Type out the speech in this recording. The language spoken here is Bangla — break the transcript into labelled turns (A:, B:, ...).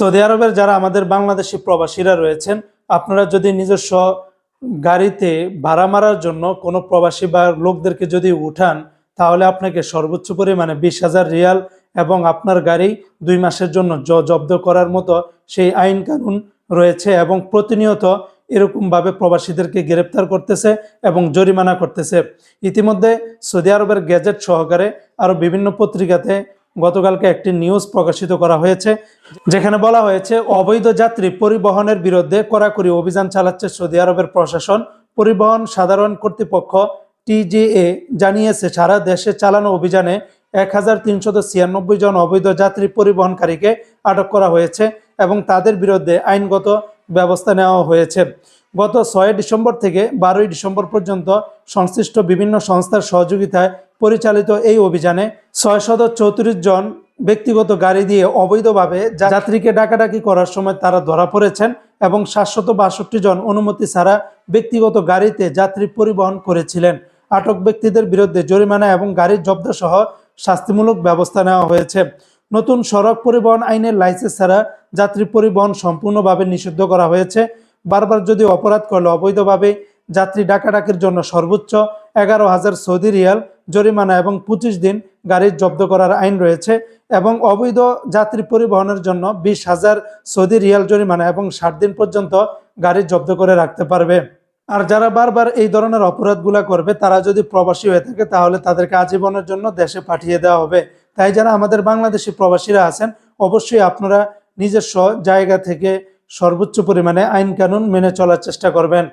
A: সৌদি আরবের যারা আমাদের বাংলাদেশি প্রবাসীরা রয়েছেন, আপনারা যদি নিজস্ব গাড়িতে ভাড়া মারার জন্য কোনো প্রবাসী বা লোকদেরকে যদি উঠান, তাহলে আপনাকে সর্বোচ্চ পরিমাণে 20,000 রিয়াল এবং আপনার গাড়ি 2 মাসের জন্য জব্দ করার মতো সেই আইন কানুন রয়েছে এবং প্রতিনিয়ত এরকমভাবে প্রবাসীদেরকে গ্রেপ্তার করতেছে এবং জরিমানা করতেছে। ইতিমধ্যে সৌদি আরবের গেজেট সহকারে আরও বিভিন্ন পত্রিকাতে গতকালকে একটি নিউজ প্রকাশিত করা হয়েছে, যেখানে বলা হয়েছে অবৈধ যাত্রী পরিবহনের বিরুদ্ধে কড়াকড়ি অভিযান চালাচ্ছে সৌদি আরবের প্রশাসন। পরিবহন সাধারণ কর্তৃপক্ষ TGA জানিয়েছে, সারা দেশে চালানো অভিযানে 1396 জন অবৈধ যাত্রী পরিবহনকারীকে আটক করা হয়েছে এবং তাদের বিরুদ্ধে আইনগত ব্যবস্থা নেওয়া হয়েছে। গত 6 ডিসেম্বর থেকে 12 ডিসেম্বর পর্যন্ত সংশ্লিষ্ট বিভিন্ন সংস্থার সহযোগিতায় পরিচালিত এই অভিযানে 634 জন ব্যক্তিগত গাড়ি দিয়ে অবৈধভাবে যাত্রীকে ডাকাডাকি করার সময় তারা ধরা পড়েছেন এবং 762 জন অনুমতি ছাড়া ব্যক্তিগত গাড়িতে যাত্রী পরিবহন করেছিলেন। আটক ব্যক্তিদের বিরুদ্ধে জরিমানা এবং গাড়ির জব্দ সহ শাস্তিমূলক ব্যবস্থা নেওয়া হয়েছে। নতুন সড়ক পরিবহন আইনের লাইসেন্স ছাড়া যাত্রী পরিবহন সম্পূর্ণভাবে নিষিদ্ধ করা হয়েছে। বারবার যদি অপরাধ করলে অবৈধভাবে যাত্রী ডাকাডাকির জন্য সর্বোচ্চ 11,000 সৌদি রিয়াল জরিমানা এবং 25 দিন গাড়ির জব্দ করার আইন রয়েছে এবং অবৈধ যাত্রী পরিবহনের জন্য 20,000 সৌদি রিয়াল জরিমানা এবং 60 দিন পর্যন্ত গাড়ি জব্দ করে রাখতে পারবে। আর যারা বারবার এই ধরনের অপরাধগুলা করবে, তারা যদি প্রবাসী হয়ে থাকে তাহলে তাদেরকে আজীবনের জন্য দেশে পাঠিয়ে দেওয়া হবে। তাই যারা আমাদের বাংলাদেশি প্রবাসীরা আছেন, অবশ্যই আপনারা নিজস্ব জায়গা থেকে সর্বোচ্চ পরিমাণে আইন কানুন মেনে চলার চেষ্টা করবেন।